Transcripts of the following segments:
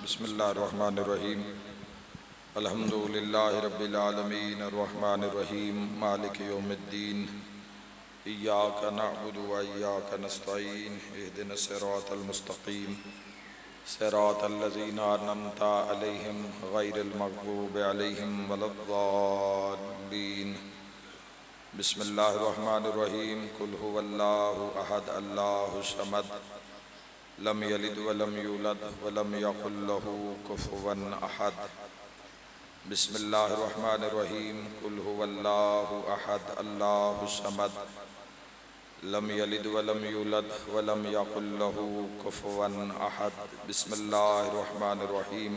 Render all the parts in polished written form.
بسم اللہ الرحمن الرحیم الحمدللہ رب العالمین الرحمن الرحیم مالک یوم الدین ایاک نعبد و ایاک نستعین اہدنا الصراط المستقیم صراط الذین انعمت علیہم غیر المغضوب علیہم ولا الضالین بسم اللہ الرحمن الرحیم قل هو اللہ احد اللہ الصمد لم یلد ولم یولد ولم یکن له کفوا احد بسم اللہ الرحمن الرحیم قل هو اللہ احد اللہ الصمد لم یلد ولم یولد ولم یکن له کفوا احد بسم اللہ الرحمن الرحیم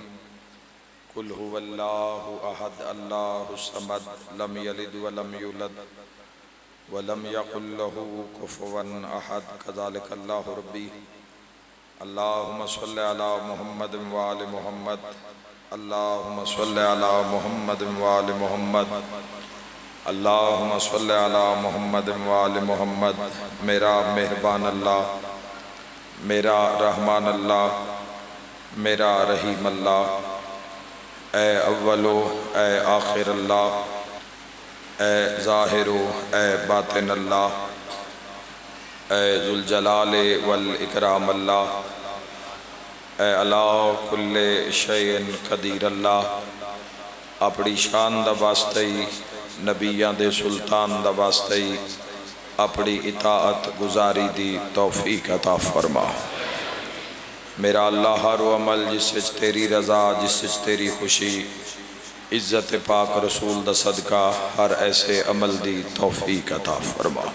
قل هو اللہ احد اللہ الصمد لم یلد ولم یولد ولم یکن له کفوا احد کذالک اللہ ربی اللہم صلی علی محمد وآل محمد اللہم صلی علی محمد وآل محمد اللہم صلی علی محمد وآل محمد میرا مہربان اللہ، میرا رحمان اللہ، میرا رحیم اللہ، اے اولو اے آخر اللہ، اے ظاہرو اے باطن اللہ، اے ذوالجلال والاکرام اللہ، اے اللہ کل شیء قدیر اللہ، اپنی شان دا واسطے نبیان دے سلطان دا واسطے اپنی اطاعت گزاری دی توفیق عطا فرما۔ میرا اللہ ہر وہ عمل جس وچ تیری رضا، جس وچ تیری خوشی، عزت پاک رسول دا صدقہ ہر ایسے عمل دی توفیق عطا فرما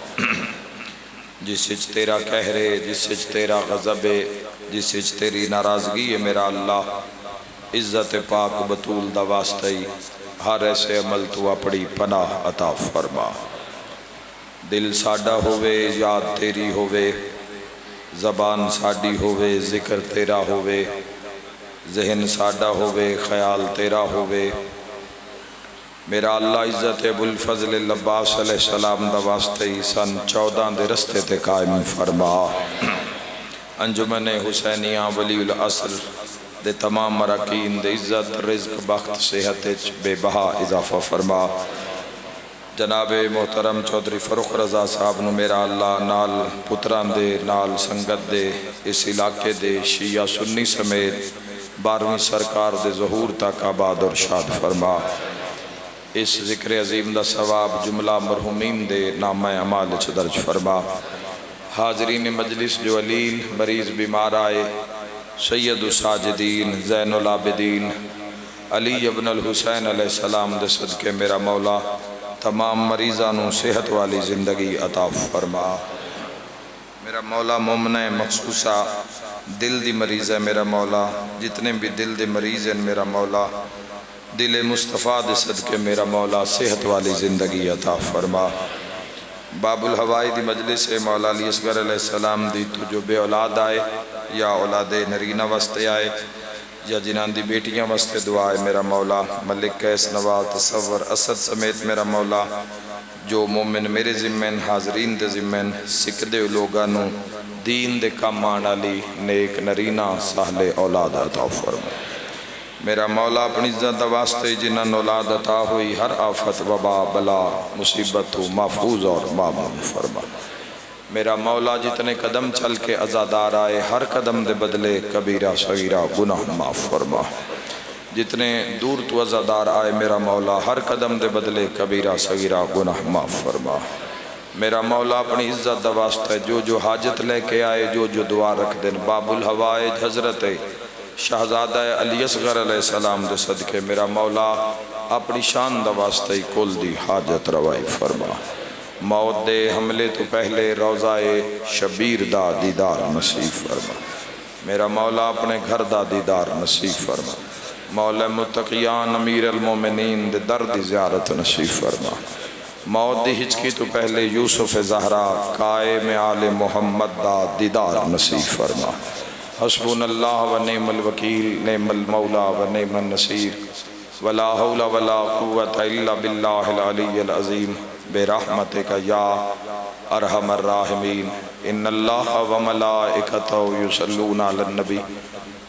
جس وچ تیرا قہرے، جس وچ تیرا غضب ہے، جس وچ تیری ناراضگی ہے۔ میرا اللہ عزت پاک بطول دا واسطے ہر ایسے عمل تو اپنی پناہ عطا فرما۔ دل ساڈا ہووے یاد تیری ہووے، زبان ساڈی ہووے ذکر تیرا ہووے، ذہن ساڈا ہووے خیال تیرا ہووے۔ میرا اللہ عزت ابو الفضل العباس علیہ السلام دا واسطے سن 14 دے رستے تے قائم فرما۔ انجمن حسینیہ ولی العصر دے تمام مراکین دے عزت رزق بخت صحت بے بہا اضافہ فرما۔ جناب محترم چودھری فروخ رضا صاحب نو میرا اللہ نال پتران دے نال سنگت دے اس علاقے دے شیعہ سنی سمیت 12ویں سرکار دے ظہور تک آباد اور شاد فرما۔ اس ذکر عظیم دا ثواب جملہ مرحومین دے نامہ اعمال وچ درج فرما۔ حاضرین مجلس جو علیل مریض بیمار آئے، سید الساجدین زین العابدین علی ابن الحسین علیہ السلام دے صدقے میرا مولا تمام مریضانوں صحت والی زندگی عطا فرما۔ میرا مولا مومن مخصوصہ دل دی مریض ہے میرا مولا، جتنے بھی دل دے مریض ہیں میرا مولا دل مصطفیٰ دے صدقے میرا مولا صحت والی زندگی عطا فرما۔ باب الہوائی دی مجلس مولا علی اصغر علیہ السلام دی تو جو بے اولاد آئے یا اولاد نرینہ واسطے آئے یا جنان دی بیٹیاں واسطے دعائے میرا مولا ملک قیس نوال تصور اسد سمیت میرا مولا جو مومن میرے ذمین حاضرین دے ذمین سکدے لوگانوں دین دے کام آنالی نیک نرینہ ساہل اولاد عطا فرما۔ میرا مولا اپنی عزت واسطے جنہاں اولاد عطا ہوئی ہر آفت وبا بلا مصیبت تو محفوظ اور معمون فرما۔ میرا مولا جتنے قدم چل کے عزادار آئے ہر قدم دے بدلے کبیرہ صغیرہ گناہ معاف فرما۔ جتنے دور تو عزادار آئے میرا مولا ہر قدم دے بدلے کبیرہ صغیرہ گناہ معاف فرما۔ میرا مولا اپنی عزت واسطے جو حاجت لے کے آئے جو دعا رکھ دیں باب الہوائے حضرت شہزادہ علی اصغر علیہ السلام دے صدقے میرا مولا اپنی شان دا واسطے کل دی حاجت روائی فرما۔ موت دے حملے تو پہلے روضہ شبیر دا دیدار نصیب فرما۔ میرا مولا اپنے گھر دا دیدار نصیب فرما۔ مولا متقیان امیر المومنین دے در دی زیارت نصیب فرما۔ موت دی ہچکی تو پہلے یوسف زہرا قائم آل محمد دا دیدار نصیب فرما۔ حسبنا اللہ و نعم الوکیل نعم المولا و نعم النصیر ولا حول ولا قوة الا باللہ العلی العظیم برحمتک یا ارحم الراحمین۔ ان اللہ و ملائکتہ یصلون علی النبی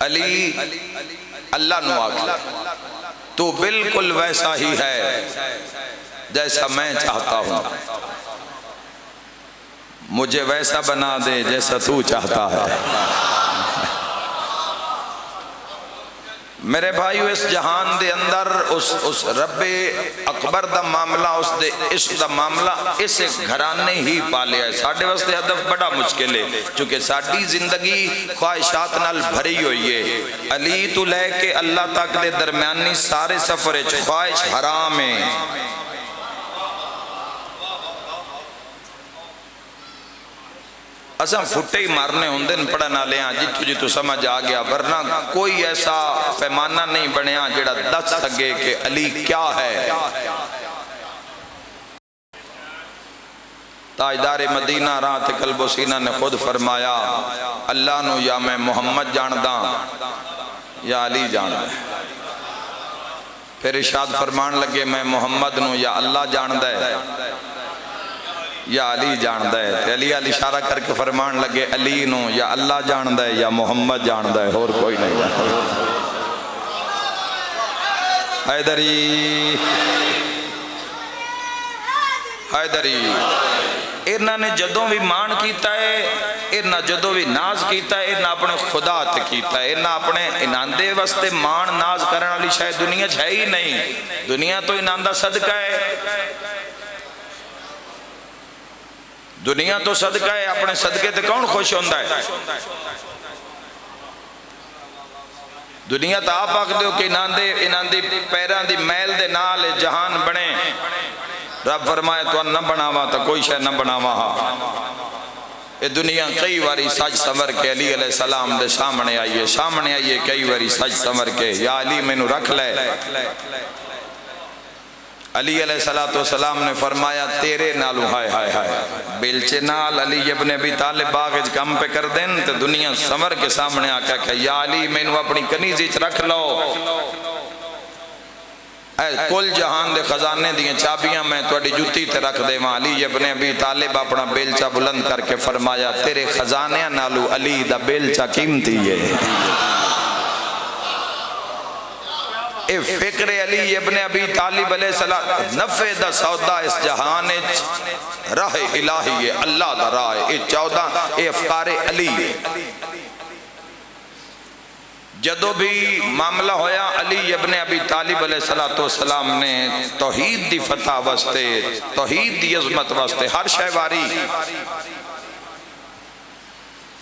علی اللہ نو آکھے تو بالکل ویسا ہی ہے جیسا میں چاہتا ہوں، مجھے ویسا بنا دے جیسا تو چاہتا ہے۔ میرے بھائیو، اس جہان دے اندر اس رب اکبر دا معاملہ، اس دے عشق دا معاملہ اس گھرانے ہی پالیا ہے۔ ساڑھے واسطے ہدف بڑا مشکل ہے، چونکہ ساڑھی زندگی خواہشات نال بھری ہوئی ہے۔ علی تو لے کے اللہ تک دے درمیانی سارے سفر خواہش حرام ہے۔ اساں پھٹے ہی مارنے ہوندے پڑھنا لیا جتو جتو سمجھ آ گیا، ورنہ کوئی ایسا پیمانہ نہیں بنیا جڑا دس سکے کہ علی کیا ہے۔ تاجدار مدینہ رات قلب و سینہ نے خود فرمایا، اللہ نو یا میں محمد جانداں یا علی جانداں۔ پھر ارشاد فرمان لگے، میں محمد نو یا اللہ جاندہ ہے یا علی جاندہ ہے۔ تے علی اشارہ کر کے فرمان لگے، علی نو یا اللہ جاندہ ہے یا محمد جاندہ ہے، اور کوئی نہیں جاندہ۔ حیدری حیدری انہاں نے جدوں بھی مان کیتا ہے، انہاں جدوں بھی ناز کیتا ہے، انہاں اپنے خدا تے کیتا ہے۔ انہاں اپنے انہاندے واسطے مان ناز کرن والی شاید دنیا ہے ہی نہیں۔ دنیا تو انہاندہ صدقہ ہے، دنیا تو صدقہ ہے، اپنے صدقے تے کون خوش ہوندہ ہے؟ دنیا تا آپ آکھ دیو کہ انہاں دی پیران دی میل دے نال جہان بنے۔ رب فرمائے تو نہ بناوا تو کوئی شے نہ بناوا ہا۔ یہ دنیا کئی واری سج سمر کے علی علیہ السلام دے سامنے آئیے کئی واری سج سمر کے، یا علی میں نو رکھ لے۔ علی علیہ السلام نے فرمایا، تیرے نالو ہائے ہائے ہائے بیلچے نال علی ابن ابی طالب باغج کم پہ کر دیں تو دنیا سمر کے سامنے آکا کہ یا علی میں نو اپنی کنیزی چ رکھ لو، اے کل جہان دے خزانے دیئے چابیاں میں توڑی جوتی تے رکھ دے وہاں۔ علی ابن ابی طالب اپنا بیلچہ بلند کر کے فرمایا، تیرے خزانے نالو علی دا بیلچہ قیمتی ہے۔ اے فکر علی ابن ابی طالب علیہ السلام، نفع دا سودا اس جہان راہ الہی ہے، اللہ دا راہ، اے 14 اے افکار علی ہے۔ جدو بھی معاملہ ہویا علی ابن ابی طالب علیہ السلام نے توحید دی فتح واسطے، توحید دی عظمت واسطے ہر شہواری،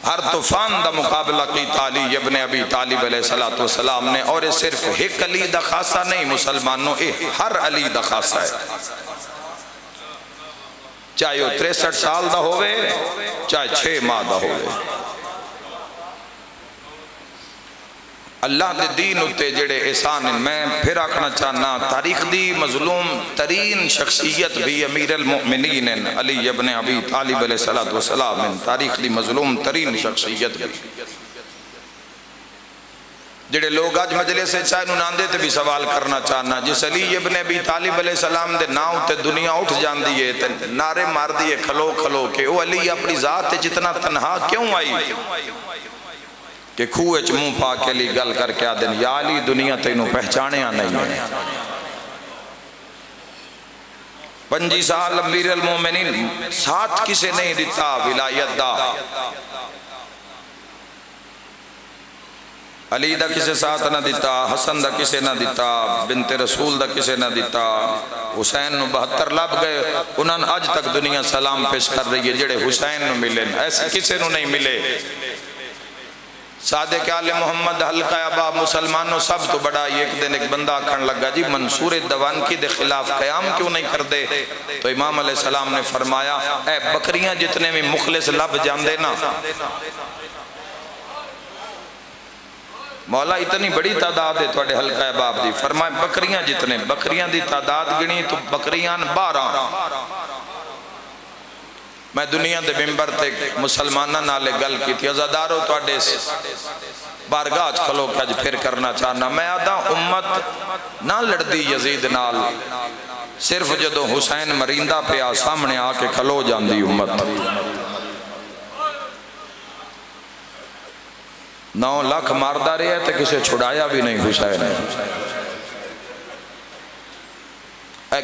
ہر طوفان دا مقابلہ کیتا علی ابن ابی طالب علیہ السلام نے، اور صرف ایک علی دا خاصہ نہیں مسلمانوں، ہر علی دا خاصہ ہے، چاہے وہ 63 سال دا ہوئے چاہے 6 ماہ دا ہوئے۔ اللہ دے دین اتے جڑے احسان، میں پھر آکھنا چاہنا تاریخ دی مظلوم ترین شخصیت بھی امیر المؤمنین علی ابن ابی طالب علیہ السلام، تاریخ دی مظلوم ترین شخصیت بھی جڑے لوگ آج مجلے سے چاہے ناندے تے بھی سوال کرنا چاہنا، جس علی ابن ابی طالب علیہ السلام دے ناؤ تے دنیا اٹھ جان دیئے تے نعرے مار دیئے کھلو کھلو کہ وہ علی اپنی ذات جتنا تنہا کیوں آئی کہ کھوئے چ منہ پا کے علی گل کر کے آدن، یا علی دنیا تینوں پہچانے نہیں ہے۔ 25 سال امیر المومنین ساتھ کسے نہیں دیتا ولایت دا، علی دا کسے ساتھ نہ دیتا، حسن دا کسے نہ دیتا، بنت رسول دا کسے نہ دیتا، حسین نو 72 لب گئے، انہاں آج تک دنیا سلام پیش کر رہی ہے جڑے حسین نو ملیں، ایسے کسے نو نہیں ملے۔ صادق آل محمد حلقہ عبا مسلمانوں سب تو بڑا، ایک دن ایک بندہ آکھن لگا جی منصور دوانکی دے خلاف قیام کیوں نہیں کر دے؟ تو امام علیہ السلام نے فرمایا، اے بکریاں جتنے میں مخلص لب جاندے نا، مولا اتنی بڑی تعداد ہے توڑے حلقہ عباب دی، فرمائے بکریاں جتنے، بکریاں دی تعداد گنی تو بکریاں 12۔ میں دنیا دے ممبر تے مسلمانہ نالے گل کی تھی، ازادارو توڑے بارگاہ کھلو کہ آج پھر کرنا چاہنا، میں آدھا امت نہ لڑدی یزید نال، صرف جدو حسین مریندہ پہ سامنے آ کے کھلو جان دی امت۔ 9 ਲੱਖ ਮਾਰਦਾ ਰਿਹਾ ਤੇ ਕਿਸੇ ਛੁਡਾਇਆ ਵੀ ਨਹੀਂ ਹੁਸੈਨ ਨੇ।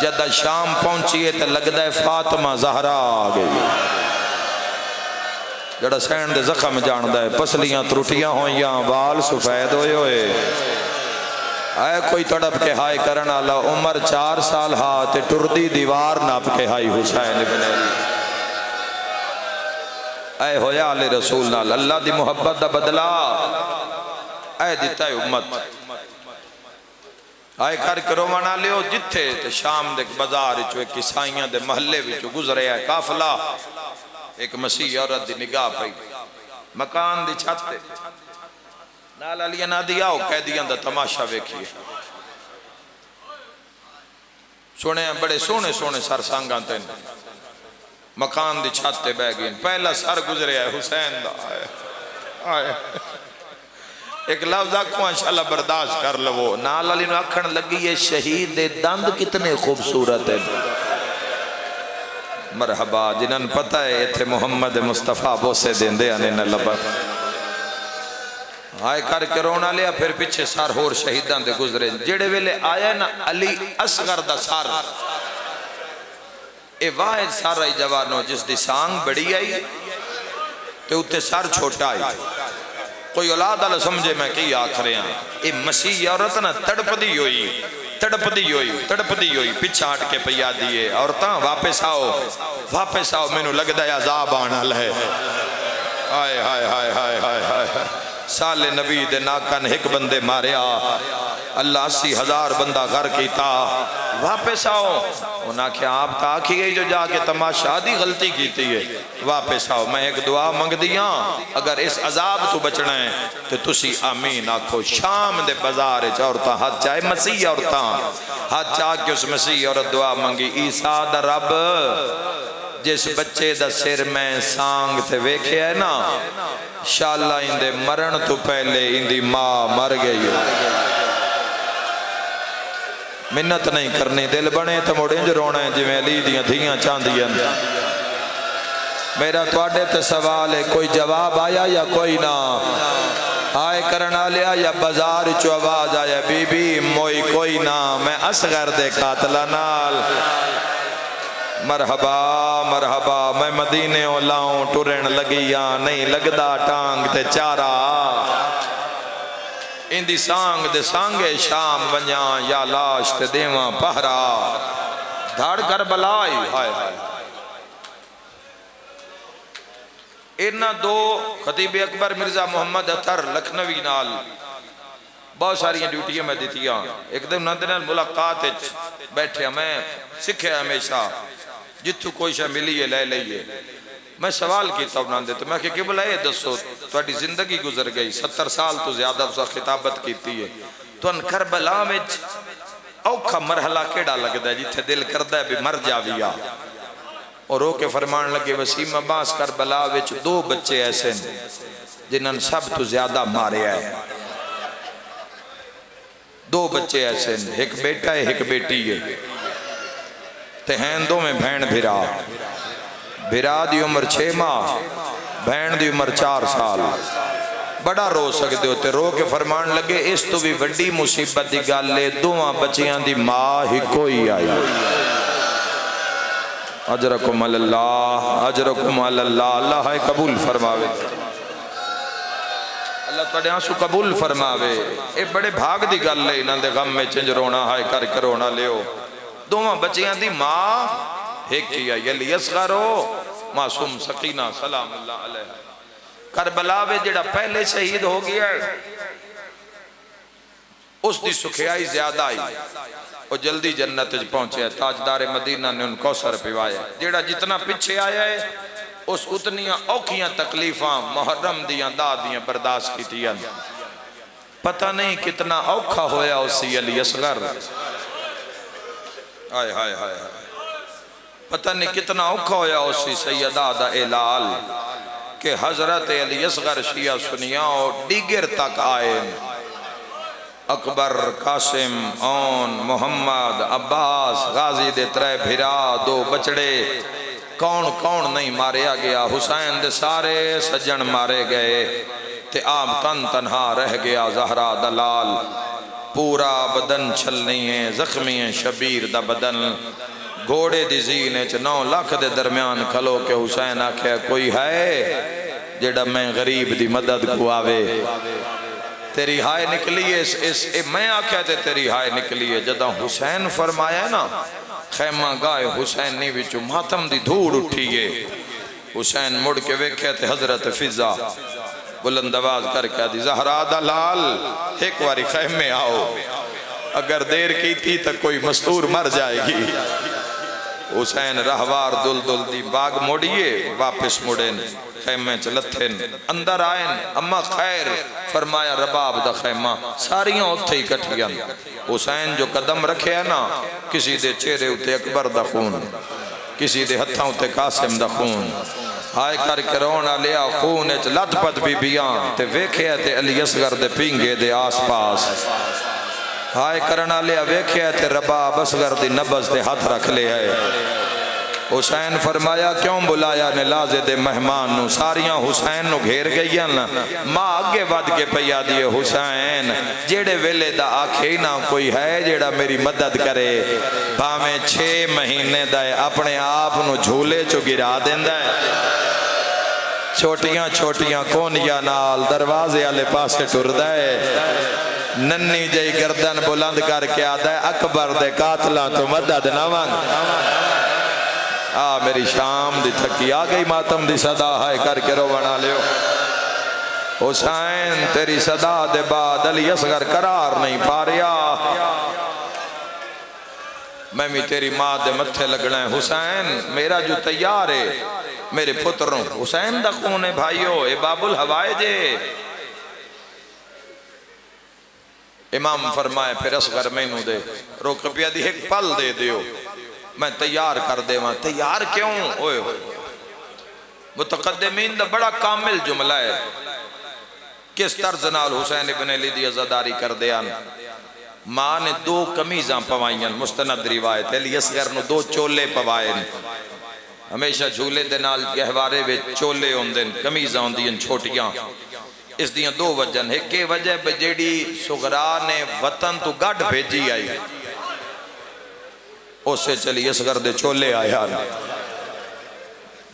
جدہ شام پہنچیے تو لگتا ہے فاطمہ زہرا آ گئی جڑا سین دے زخم جاندہ ہے پسلیاں ترٹیاں ہوئیاں وال سفید ہوئے ہوئے اے کوئی تڑپ کے ہائی کرن اللہ عمر 4 سال تے ٹردی دیوار ناپ کے ہائی حسین ابن علی اے ہویا علی رسول نال اللہ دی محبت دا بدلا اے دیتا ہے امت آئے کر کرو منا لیو جتھے تے شام دے بازار چو ایک عیسائیاں دے محلے وچو گزرے ہے کافلہ ایک مسیح عورت دی نگاہ پئی مکان دی چھت تے نال علی نہ دیا ہو قیدیاں دا تماشا ویکھیے سونے بڑے سونے سونے سر سانگاں تے مکان دی چھت تے بہ گئیں پہلا سر گزرے ہے حسین دا آئے ایک لفظ آنکھوں انشاءاللہ برداشت کر لو نال علی نو اکھن لگی یہ شہید دے دند کتنے خوبصورت ہے مرحبا جنہاں پتہ ہے یہ تھے محمد مصطفیٰ بوسے دیندے آنے نہ لبت آئے کر کے رونا لیا پھر پیچھے سار ہور شہیدان دے گزرے جڑے ویلے آیا نا علی اصغر دا سار اے واحد سار آئی جوانو جس دی سانگ بڑی آئی تے اتے سار چھوٹا آئی کوئی اولاد اللہ سمجھے میں کی آکھ رہے ہیں اے مسیح عورت نا تڑپ دی ہوئی پچھا ہٹ کے پیا دیئے عورتاں واپس آؤ میں نو لگ دا عذاب آنا لے آئے ہائے ہائے ہائے ہائے ہائے سال نبی دے ناکن ایک بندے ماریا اللہ 80,000 بندہ گھر کیتا واپس آؤ انہاں کیا آپ تا آکھیے جو جا کے تماشا دی غلطی کیتی ہے واپس آؤ میں ایک دعا منگ دیاں اگر اس عذاب تو بچنا ہے تو تسی آمین آکھو شام دے بازار عورتاں ہاتھ چاہے مسیح عورتاں ہاتھ چاہ کے اس مسیح عورت دعا منگی عیسیٰ دا رب جس بچے دا سر میں سانگ تے ویکھے ہے نا شاءاللہ اندے مرن تو پہلے اندی ماں مر گئی منت نہیں کرنی دل بنے تو موڑیں جو رونا ہے جویں علی دیاں دھیاں چاندیاں میرا توڑے تے سوال ہے کوئی جواب آیا یا کوئی نہ آئے کرنا لیا یا بازار چو آواز آیا بی بی موئی کوئی نہ میں اصغر دے قاتلہ نال مرحبا مرحبا میں مدینے اولاؤں ٹورن لگیاں نہیں لگدا ٹانگ تے چارا اندی سانگ دے سانگے شام ونیاں یا لاش تے دیواں پہرا دھاڑ کر بلائی ہائے ہائے اینا دو خطیب اکبر مرزا محمد عطر لکھنوی نال بہت ساری ڈیوٹیاں میں دیتیاں ایک دن نندرین ملاقات بیٹھے میں سکھے ہمیشہ جتو کوئی شاہ ملی ہے لے لئیے میں سوال کیتا ہوں ناندے تو میں کہ قبلہ یہ دسو توڑی زندگی گزر گئی 70 سال تو زیادہ اسا خطابت کیتی ہے تو ان کربلا میں اوکھا مرحلہ کیڑا لگتا ہے جتھے دل کردہ ہے بھی مر جاویا اور رو کے فرمان لگے وسیم عباس کربلا وچ 2 بچے ایسے جنہاں سب تو زیادہ مارے آئے 2 بچے ایسے ایک بیٹا ہے ایک بیٹی ہے تہین دو میں بھین بھیرا دی عمر 6 ماہ بھین دی عمر 4 سال بڑا رو سکتے ہوتے رو کے فرمان لگے اس تو بھی بڑی مصیبت دی گال لے 2 بچیاں دی ماں ہی کوئی آئی اجرکم اللہ اجرکم اللہ اللہ ہے قبول فرماوے اللہ تڑے آنسو قبول فرماوے اے بڑے بھاگ دی گال لے انہاں دے غم میں چنج رونا ہائے کر کرونا لیو 2 بچیاں دی ماں ایک کیا یلی اصغرو معصوم سکینہ سلام اللہ علیہ کربلا وے جڑا پہلے شہید ہو گیا ہے اس دی سکھیائی زیادہ آئی اور جلدی جنت پہنچے ہے تاجدار مدینہ نے ان کو سر پیوایا جڑا جتنا پچھے آیا ہے اس اتنیاں اوکھیاں تکلیفاں محرم دیاں دادیاں برداشت کی تیاں پتہ نہیں کتنا اوکھا ہویا اسی علی اصغر آئے ہائے ہائے پتہ نہیں کتنا اوکھا ہویا اسی سیدہ دا اعلال کہ حضرت علی اصغر شیعہ سنیاں اور دیگر تک آئے اکبر قاسم اون محمد عباس غازی دے 3 بھیرا 2 بچڑے کون نہیں ماریا گیا حسین دے سارے سجن مارے گئے تے آپ تنہا رہ گیا زہرا دلال پورا بدن چھلنی ہے، زخمی ہے شبیر دا بدن، گھوڑے دی زینے چ 9 لاکھ دے درمیان کھلو کے حسین آکھے کوئی ہے جیڑا میں غریب دی مدد کو آوے، تیری ہائے نکلی ہے، میں آکھے تے تیری ہائے نکلی ہے۔ جدہ حسین فرمایا ہے نا خیمہ گائے حسینی وچو ماتم دی دھوڑ اٹھیے، حسین مڑ کے ویکھے تے حضرت فضا بلند آواز کر کے دی زہرا دا لال ایک واری خیمے آؤ، اگر دیر کی تھی تک کوئی مستور مر جائے گی۔ حسین رہوار دل دل دی باغ موڑیے واپس مڑین، خیمے چلتھین اندر آئین، اما خیر فرمایا رباب دا خیمہ ساریاں اتھے ہی کٹھیاں۔ حسین جو قدم رکھے ہے نا کسی دے چہرے اتے اکبر دا خون، کسی دے ہتھاں اتے قاسم دا خون، ہائے کر کے رونا لیا خون اچ لت پت بی بیاں تے ویکھے تے علی اصغر دے پینگے دے آس پاس، ہائے کرنا لیا ویکھے تے رباب اصغر دی نبض دے ہاتھ رکھ لے ہے۔ حسین فرمایا کیوں بلایا نے لازے دے مہمان نو، ساریاں حسین نو گھیر گئی ہیں، ماں آگے ود کے پیا دیے حسین جیڑے ویلے دا آکھے نہ کوئی ہے جیڑا میری مدد کرے، بھامیں 6 مہینے دائے اپنے آپ نو جھولے چو گرا دیندہ ہے، چھوٹیاں چھوٹیاں کونیاں نال دروازے آلے پاسے ٹردہ ہے، ننی جائی گردن بلند کر کے آدھا ہے اکبر دے قاتلاں تو مدد نہ مانگ۔ میری شام دی تھکی آگئی ماتم دی صدا ہے کر کے رو بنا لیو، حسین تیری صدا دے بعد علی اصغر قرار نہیں پاریا، میں بھی تیری ماں دے متھے لگنا ہے، حسین میرا جو تیار ہے میرے پتروں، حسین دا خون ہے بھائیو، اے باب الہوائے جے۔ امام فرمائے پھر اصغر میں نو دے روک پیا دی ایک پل دے دیو، میں تیار کر دے وہاں، تیار کیوں ہوئے ہوئے؟ متقدمین دا بڑا کامل جملہ ہے، کس طرز نال حسین ابن علی دی عزاداری کر دیا، ماں نے 2 کمیزاں پوائیں، مستند روایت علی اصغر نو 2 چولے پوائیں، ہمیشہ جھولے دے نال گہوارے وے چولے ہوندن، کمیزاں ہوندین چھوٹیاں، اس دیاں 2 وجہ، ایک وجہ بجیڑی سغرا نے وطن تو گڑھ بھیجی آئی، اس سے چلی اصغر دے چولے آیا،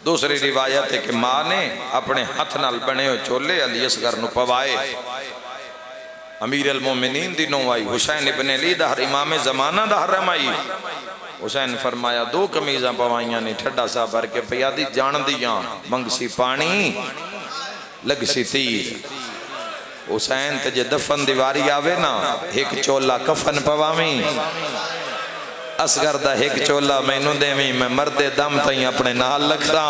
دوسری روایت ہے کہ ماں نے اپنے ہاتھ نال بنے ہوئے چولے علی اصغر نو پوائے، امیر المومنین دی نو آئی، حسین ابن علی دا ہر امام زمانہ دا حرم آئی، حسین فرمایا 2 کمیزاں پوائیاں نہیں ٹھڈا سا بھر کے پیا دی جان دیاں، منگ سی پانی لگ سی تیر، حسین تے جے دفن دیواری آوے نا ایک چولا کفن پوامی، اصغر دا ایک چولا میں نو دیویں، میں مرد دم تائیں اپنے نال لکھدا،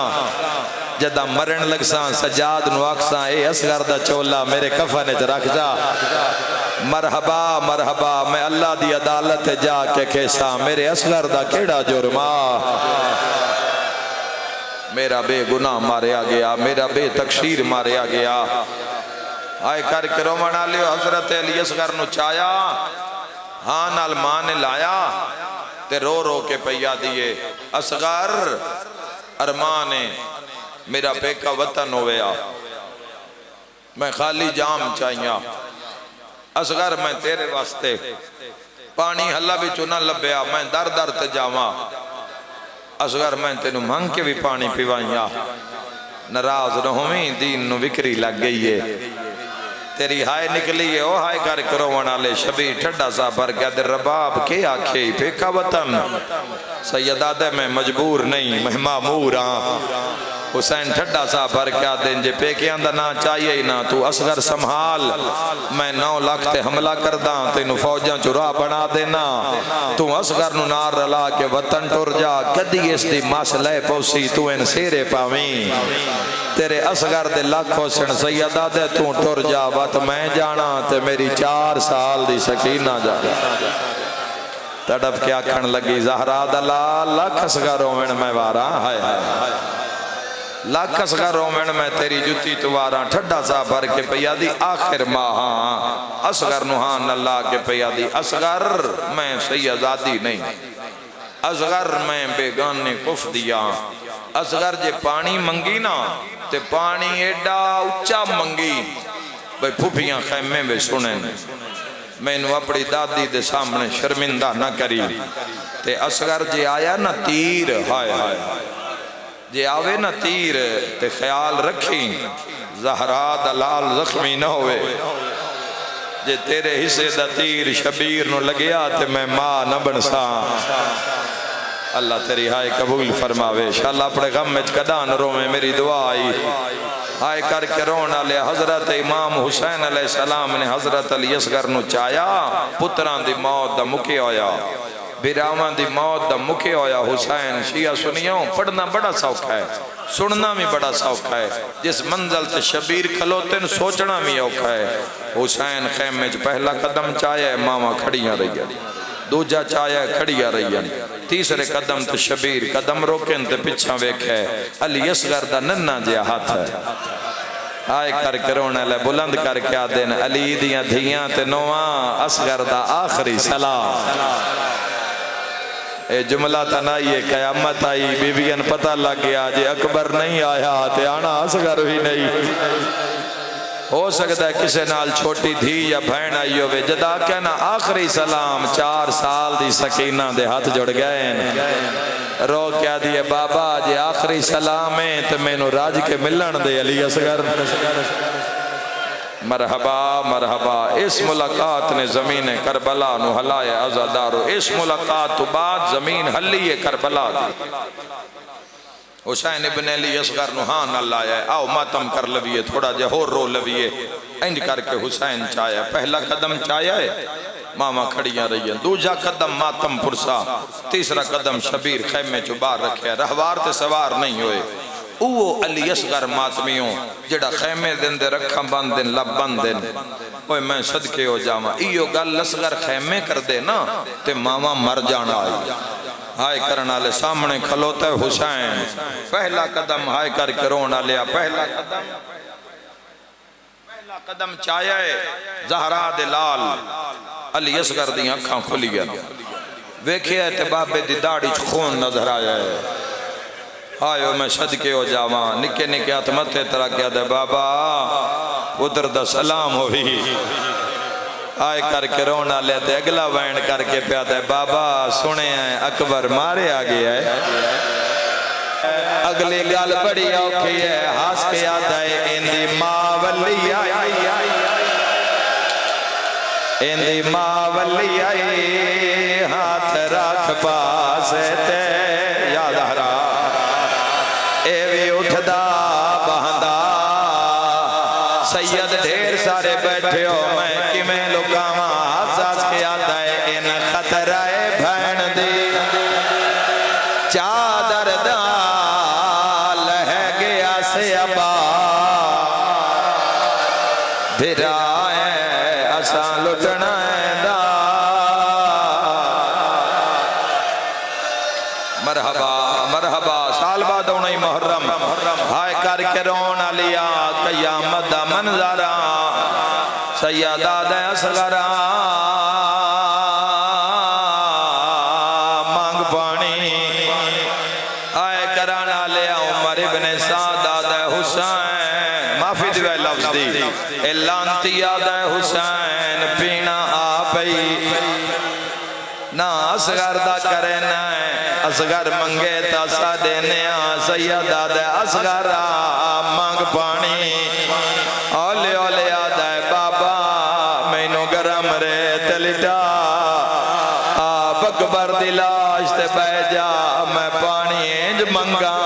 جدہ مرن لگساں سجاد نو آکساں اے اصغر دا چولا میرے کفن اچ رکھ جا، مرحبا مرحبا میں اللہ دی عدالت جا کے کیسا میرے اصغر دا کیڑا جرما، میرا بے گناہ ماریا گیا، میرا بے تقصیر ماریا گیا، آئے کر کے رومنا لیو حضرت علی اصغر نو چایا، ہاں نال ماں نے لایا تے رو رو کے پیا دیئے، اصغر ارمان ہے میرا پیکا وطن ہویا، میں خالی جام چاہیاں، اصغر میں تیرے واسطے پانی حلہ بھی چنا لبیا، میں در در تے جاواں، اصغر میں تینو مانگ کے بھی پانی پیوائیاں، ناراض نہ ہوئیں دین نو وکری لگ گئی ہے، تیری ہائے نکلی ہے او ہائے کر کرو ونالے شبی ٹھڈا سا بھر گیا در رباب کے آکھے پیکا وطن، سیدہ دے میں مجبور نہیں میں معمور ہاں، حسین ٹھڈا سا بھر کیا دیں جے پیکے اندر نہ چاہیے ہی نہ، تو اصغر سنبھال، میں 9 لاکھ تے حملہ کرداں، تینو فوجاں چرا بنا دینا، تو اصغر نو نار رلا کے وطن ٹر جا، کدی اس دی مسئلہ پوسی تو ان سیرے پاویں، تیرے اصغر دے لاکھوں سن سیدہ دے تو ٹر جا، وقت میں جانا تے میری 4 سال دی سکینہ جا، تڑپ کیا کھن لگی زہرا دلال، لاکھ اصغر رومن میں وارا ہائے لاکھ اصغر رومن میں تیری جتی توارا، ٹھڈا سا بھر کے پیا دی آخر ماہاں، اصغر نوحان اللہ کے پیا دی، اصغر میں سیدادی نہیں، اصغر میں بیگانے کف دیا، اصغر جے پانی منگی نا تے پانی ایڈا اچھا منگی بھئی پھوپیاں خیمے میں سنیں، مینو اپنی دادی دے سامنے شرمندہ نہ کری تے اصغر جے آیا نا تیر ہائے ہائے جے آوے نا تیر تے خیال رکھی زہرا دلال زخمی نہ ہوئے جے تیرے حصے دا تیر شبیر نو لگیا تے میں ماں نہ بنسا اللہ تیری ہائے قبول فرماوے انشاءاللہ اپنے غم میں کدان رو میں میری دعا آئی ہائے کر کے رونا لے حضرت امام حسین علیہ السلام نے حضرت علی اصغر نو چایا پتران دی موت دا مکے ہویا بیرامان دی موت دا مکے ہویا حسین شیعہ سنیوں پڑھنا بڑا سوکھ ہے سننا بھی بڑا سوکھ ہے جس منزل تے شبیر کھلوتے سوچنا بھی اوکھا ہے حسین خیمے جو پہلا قدم چایا ہے ماما کھڑیاں رہی ہے دوجہ چایا ہے کھڑیاں رہی ہے تیسرے قدم تے شبیر قدم روکن تے پچھا ویکھے علی اصغر دا ننہ جیا ہاتھ ہے آئے کر کے رونے لے بلند کر کے آدین علی دیاں دھیاں تے نواں اصغر دا آخری سلام اے جملہ تنائیے قیامت آئی بی بیان پتہ لگ گیا جے اکبر نہیں آیا تے آنا اصغر بھی نہیں ہو سکتا ہے کسے نال چھوٹی دھی یا بھین آئی ہوئے جدا کہنا آخری سلام 4 سال دی سکینہ دے ہاتھ جڑ گئے رو کیا دیئے بابا جے آخری سلام ہے تو میں نو راج کے ملن دے علی اصغر مرحبا مرحبا اس ملاقات نے زمین کربلا نو ہلائے عزادارو اس ملاقات تو بعد زمین ہلی کربلا دی حسین ابن علی اصغر نو ہاں نہ لایا ہے آؤ ماتم کر لویے تھوڑا جے ہور رو لویے انج کر کے حسین چایا ہے پہلا قدم چایا ہے ماما کھڑیاں رہی ہیں دوجہ قدم ماتم پرسا تیسرا قدم شبیر خیمے چو بار رکھے رہوار تے سوار نہیں ہوئے اوہ علی اصغر ماتمیوں جڑا خیمے دن دے رکھا بند دن لب بند دن اوہ میں صدقے ہو جاما ایو گل اصغر خیمے کر دے نا تے ماما مر جانا آئی ہائے کرنا لے سامنے کھلوتا ہے حسین پہلا قدم ہائے کر کے رونا لیا پہلا قدم چایا ہے زہرا دلال علی اصغر دی اکھاں کھلی گیا ویکھیا ہے تے بابے دی داڑھی خون نظر آیا ہے آئیو میں صدقے ہو جاواں نکے نکے ہاتھ متھے ترا کیا دے بابا ادھر دا سلام ہوئی آئے کر کے رونا لیتے اگلا وینڈ کر کے پیادا ہے بابا سنے ہیں اکبر مارے آگے ہے اگلی گال بڑی اوکھی ہے ہاس کے آدھا ہے اندی ماں ولی آئی اندی ماں ولی آئی ہاتھ رکھ پاسے تے یاد ہرا اے وی اٹھدا بہندا سید ڈھیر سارے بیٹھے ہو میں میں لکاواں حساس کے آتا ہے ان خطرائے بھین دی چادر دا لہ گیا سے ابا دھرائے اساں لٹنا دا مرحبا مرحبا سال بعد ہونی محرم ہائے کر کے رونا لیا قیامت دا منظرہ سیدہ دے اصغرہ مانگ پانی آئے کرانا لیا عمر ابن سعدہ دے حسین معافی دوے لفظ دی اعلانتیہ دے حسین پینا آپئی نا اصغر دا کرے نائے اصغر منگے تا سا دینے سیدہ دے اصغرہ مانگ پانی اولے اولے آدھائے گرم رے تلٹا آپ اکبر دلاش تے بہ جا میں پانی انج منگا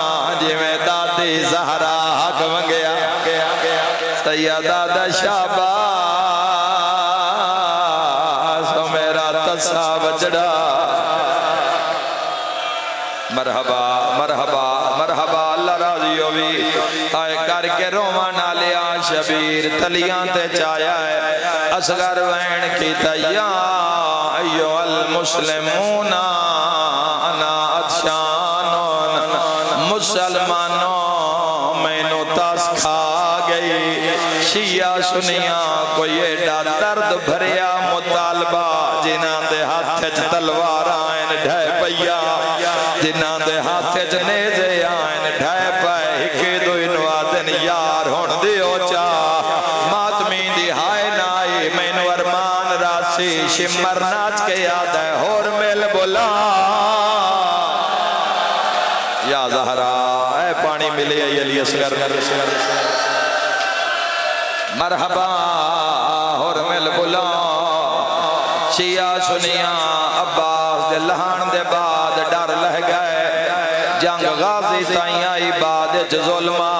جی میں دادی زہرا حق منگیا سیدہ دا شابہ سو میرا تسا بچڑا مرحبا مرحبا مرحبا اللہ راضی ہوئی آئے کر کے رومانا لیا شبیر تلیاں تے چایا ہے اصغر وین کی تیا ایو المسلمون انا اتشانون مسلمانوں میں نو تاس کھا گئی شیعہ سنیاں کو یہ درد بھریا مطالبہ جنہ دے ہاتھ تلوار آئین ڈھائے پیا جنہ دے ہاتھ نیزے آئین ڈھائے پائے ہکے دو انوادن یار ہون دیو چاہ ماتمی دی ہائے نائی میں نو ارمان راسی شمر ناچ کے یاد ہے ہور مل بولا یا زہرا اے پانی ملے علی اصغر مرحبا ہور مل بولا شیعہ سنیاں عباس دے لہان دے بعد ڈر لہ گئے جنگ غازی تائیں آئی بعد ظلمہ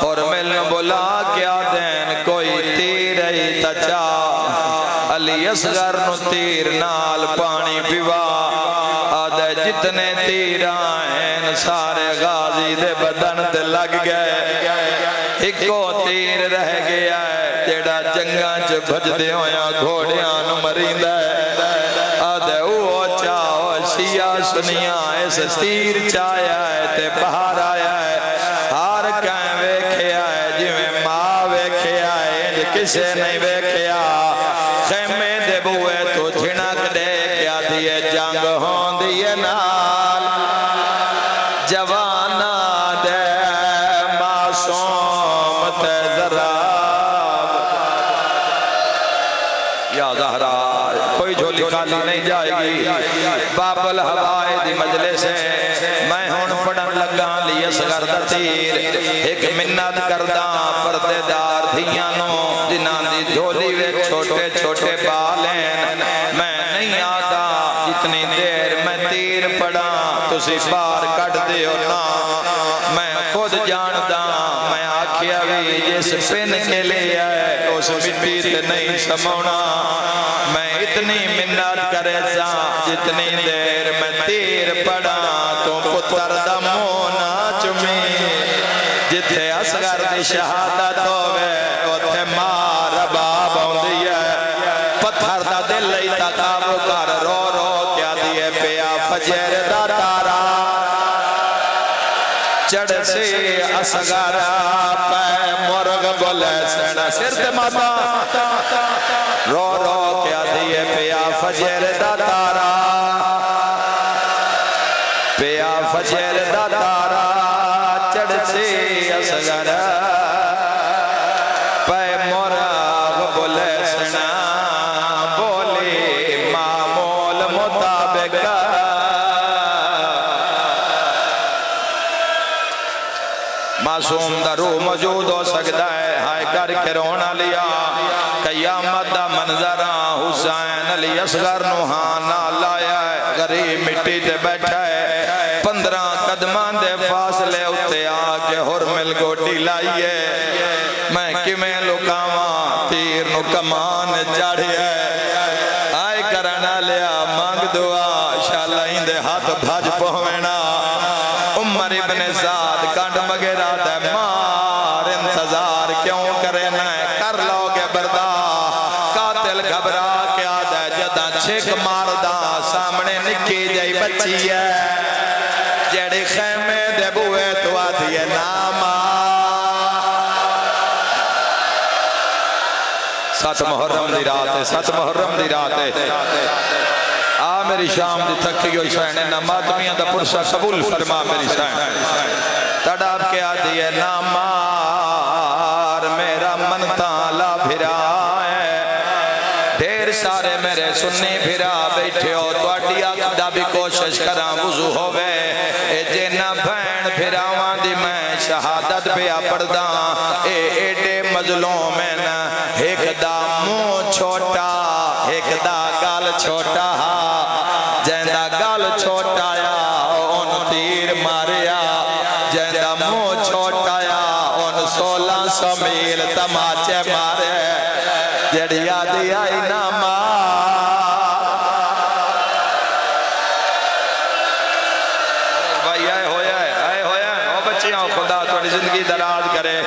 اور ملن بولا کیا دین کوئی تیر ہی تچا علی اصغر نو تیر نال پانی پیوا آدھے جتنے تیر آئین سارے غازی دے بدن تے لگ گئے ایکو تیر رہ گیا ہے جیڑا جنگاں چ بھجدے ہویاں گھوڑیاں نو مریندا ہے آدھے او چاو شیعہ سنیاں اس تیر چایا ہے تے باہر آیا ہے ہار کہیں ویکھیا ہے جویں ماں ویکھیا ہے کسے نہیں ویکھیا خیمے دے بوئے تو جھنک دے کیا دیئے جنگ ہون دیئے نال جوانا دے معصوم تے ذراب یا زہرا کوئی جھولی خالی نہیں جائے گی باب الہوائے دی مجلس ہے میں ہون پڑھن لگا لی اصغر دا تیر ایک منت کرداں پردے دار دھیانوں جنہاں دی جھولی وے چھوٹے چھوٹے بالین میں نہیں آتا جتنی دیر میں تیر پڑھا تسی بار کٹ دیو نا میں خود جاندہ میں آکھیا بھی جس پن کے لئے ہے اس مٹی تے نہیں سمونا میں اتنی منت کرے سا جتنی دیر میں تیر پڑا تو پتر دا مونا چمی جتھے اصغر دی شہادت ہوئے اتھے مار باب ہوندی ہے پتھر دا دل لئی تقابو کر رو رو کیا دیئے پیا فجر دا تارا چڑھ سے اصغر پہ مرغ بولے سینا سر تے ماتا رو رو کیا دیئے پیا فجر دا تارا پیا فجر دا تارا چڑھ سے اصغر پہ مرغ بولے سینا بولی معمول مطابق معصوم دا روح موجود ہو سکتا ہے ہائے کر کے رونا لیا قیامت دا منظرہ حسین علی اصغر نوحانا لایا ہے غریب مٹی تے بیٹھا ہے 15 قدمان دے فاصلے اتے آکے حرمل گوٹی لائیے میں کمیں لکاواں تیر نو کمان چاڑھی ہے آئے کرنا لیا مانگ دعا شالائیں دے ہاتھ بھاج پہوینا عمر ابن سعد کانڈ مگرہ دے مار انتظار کیوں کرنا ہے کر لو گے بردہ قاتل گھبرا کیا دے جدہ چھک ماردہ سامنے نکی جائی بچی ہے جیڑی خیمے دے بوئے تو آدھی ہے ناما 7 محرم دی رات ہے 7 محرم دی رات ہے آ میری شام دی تھکی ہوئی سہنے نماتمیاں دا پرسہ قبول فرما میری سہنے تڑاب کے آدھی ہے نامار میرا منتا لا بھرا ہے ڈھیر سارے میرے سنی بھرا بیٹھے ہو تو اڈی آکدہ بھی کوشش کرا وضو ہوئے اے جینا بھین بھراواں دی میں شہادت پیا پڑھدا اے ایڈے مظلوم میں نا ایک دا منہ چھوٹا ایک دا گال چھوٹا جیندہ گال چھوٹا یا ان تیر ماریا جیندہ منہ چھوٹا یا ان 1600 میل تماچے مارے جڑی آدھی آئی ناما بھائی آئے ہویا ہے او بچیاں خدا توڑی زندگی دراز کرے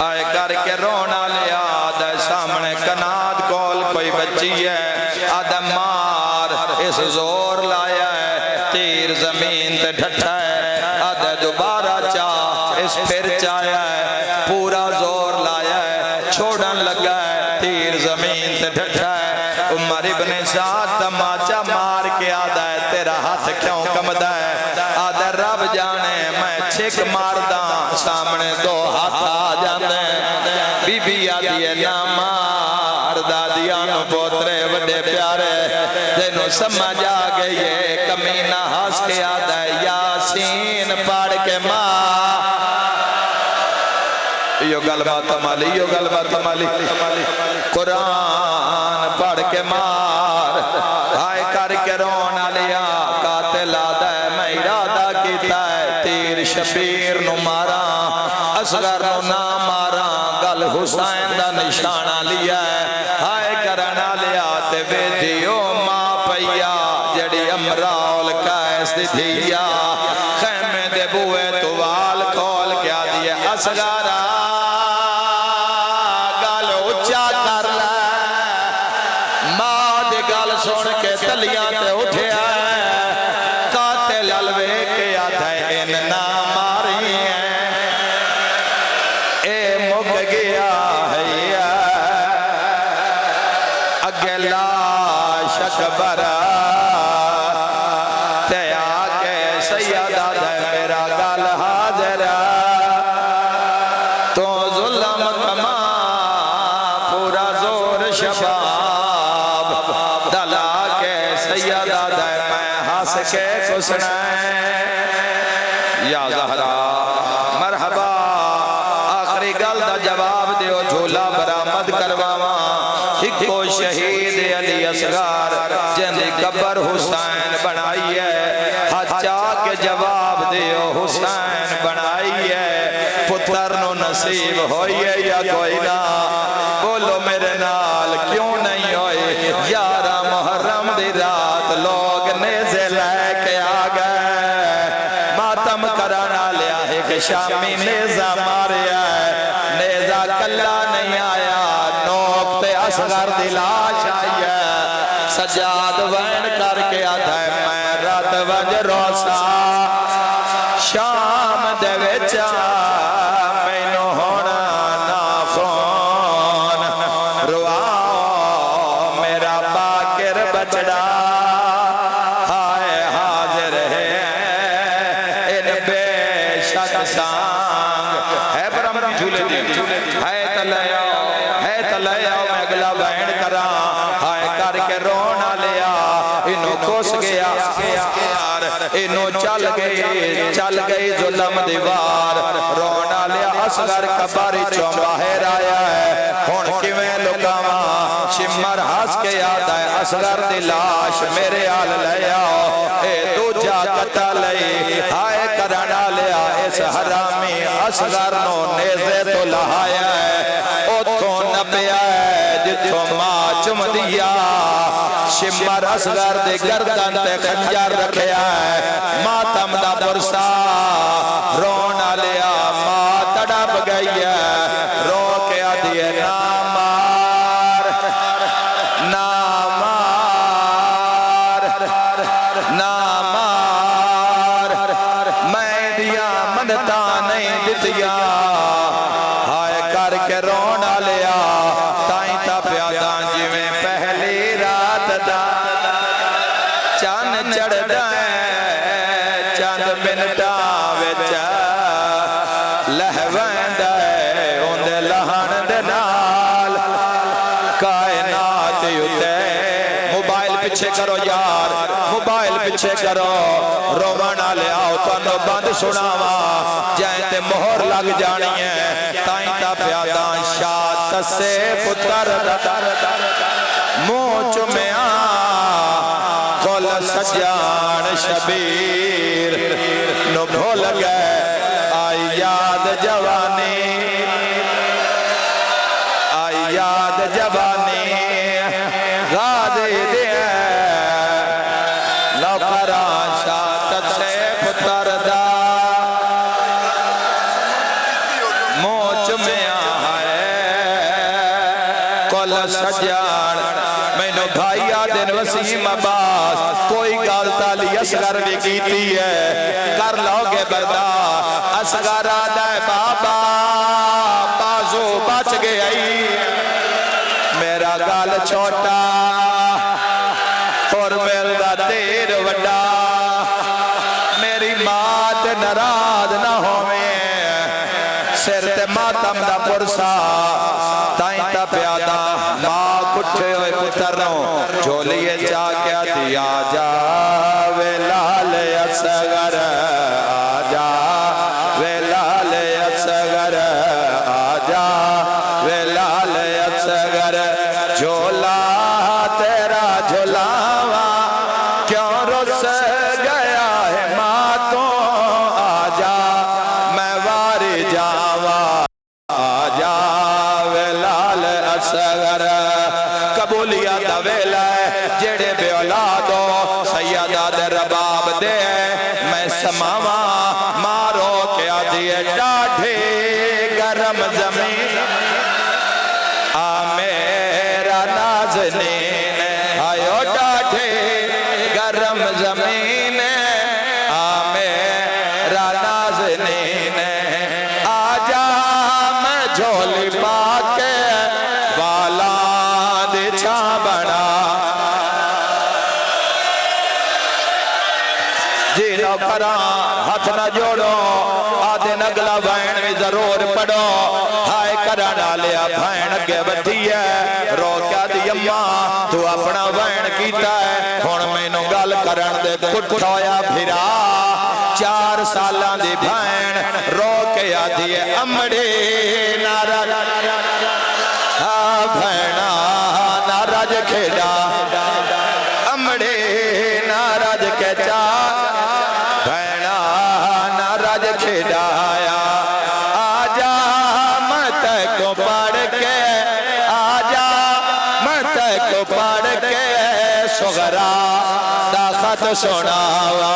آئے کر کے رونا لیا آدھے سامنے کناد کول کوئی بچی ہے آدھے مار اس زور لایا ہے تیر زمین تے ڈھٹا ہے آدھے دوبارہ چاہ اس پھر چایا ہے پورا زور لایا ہے چھوڑن لگا ہے تیر زمین تے ڈھٹا ہے عمر ابن سعد تماچا مار کے آدھا ہے تیرا ہاتھ کیوں کمدا ہے آدھے رب جانے میں چھک ماردہ سامنے 2 ہاتھ آ جاندے بی بی آدھی ہے نا مار دادیاں نو پوترے وڈے پیارے تینوں سمجھ آ گئی ہے کمینہ ہنس کے آدھا ہے یاسین پڑھ کے ماں یہ گلبات مالی یہ گلبات مالی قرآن پڑھ کے مار ہائے کر کے رونا لیا قاتل آدھا ہے میں ارادہ کیتا ہے تیر شبیر نو مارا اصغر نو نہ مارا گل حسین دا نشانہ لیا ہے ہائے کرنا لیا تے ویدیو ماں پیا جڑی امرال کائس دی دھیا خیمے دے بوئے تو وال کھول کیا دیا اصغرہ سن کے تلیاں تے اٹھے آئے قاتل الوے کے آدھے ان نہ ماری ہیں اے مک گیا ہے اگے لاش اکبر تے آکے سید آدھے میرا گل حاضر تو ظلم کما پورا زور شباب سیدہ دے میں ہاس کے کسنائیں یا زہرا مرحبا آخری گل دا جواب دیو جھولا برآمد کرواواں ہکو شہید علی اصغر جندی قبر حسین بنائی ہے حجا کے جواب دیو حسین بنائی ہے پتر نو نصیب ہوئی ہے یا کوئی نہ بولو میرے نال کیوں نہیں ہوئی یارہ محرم دی رات لوگ نیزے لے کے آگئے ماتم کرانا لیا ہے کہ شامی نیزہ ماریا ہے نیزہ کلا نہیں آیا نوکتے اصغر دلاش آئی ہے سجاد وین کر کے آدھا ہے میں رات ونج روسا شام دے وچا مینو ہونا نافون رواؤ میرا باکر بچڑا ہائے حاضر ہے ان بے شک سانگ ہے برم جھولے دی ہے تلیاؤ میں اگلا وین کرا ہائے کر کے رونا لیا انہوں کھوس گیا انہوں چل گئی ظلم دیوار رونا لیا اصغر کباری چون باہر آیا ہے ہون کیویں لکاواں شمر ہس کے یاد ہے اصغر دی لاش میرے آل لے آؤ اے دوجا قتل لئی ہائے کرنا لیا اس حرامی اصغر نو نیزے تو لہایا ہے اتھوں نپیا ہے جتھوں ماں چم دیا شمر اصغر دی گردن تے خنجر رکھیا ہے ماتم دا برسا رونا لیا ماں تڑپ گئی ہے رو کے آدھیے نا مار نا مار نا مار میں دیا منتا نہیں دتیا ہائے کر کے رونا لیا تائیں تا پیادان جی میں پہلی رات دا چاند چڑھ دائیں چاند منٹا وچا لہوین دائیں اندے لہن دے نال کائنات یوتے موبائل پچھے کرو یار موبائل پچھے کرو رومانا لے آؤ تو بند سناوا جائیں تے مہر لگ جانی ہے تائیں تا پیادان شاعت سے پتر موچ میں کل سجان شبیر نو بھول گئے آئی یاد جوانی آئی یاد جوانی غادی دیا لوکران شاعت سے پتر دا موچ میں کل سجان میں نو بھائی آدن وسیم عباس کوئی گالتا لی اصغر بھی کیتی ہے کر لوگے بردا اصغر آدھا بابا بازو بچ گئی میرا گال چھوٹا اور میرا دیر وڈا میری مات نراض نہ ہوئے سر تے ماتم دا پرسا تائیں تا پیادا ماں کٹھے ہوئے پتر نو جو داد رباب دے میں سماوا مارو کیا دیے ڈاڑھے گرم زمین آ میرا نازنین آیو ڈاڑھے گرم زمین آ میرا نازنین آجا میں جھولی پاکے والا دے چھا بنا جی نوکران ہاتھ نہ جوڑو آدھے نگلا بھائن بھی ضرور پڑھو ہائے کرانا لیا بھائن اگے بٹھی ہے رو کیا دی اماں تو اپنا بھائن کیتا ہے ہون میں نو گال کرن دے کٹھویا بھیرا 4 سالاں دی بھائن رو کے آدھی ہے امڑے نارا بھائنہ ناراج کھیڑا امڑے ناراج کے چاہ بھائنہ ناراج کھیڑایا آجا مت کو پڑھ کے آجا مت کو پڑھ کے سغرا دا خط سناوا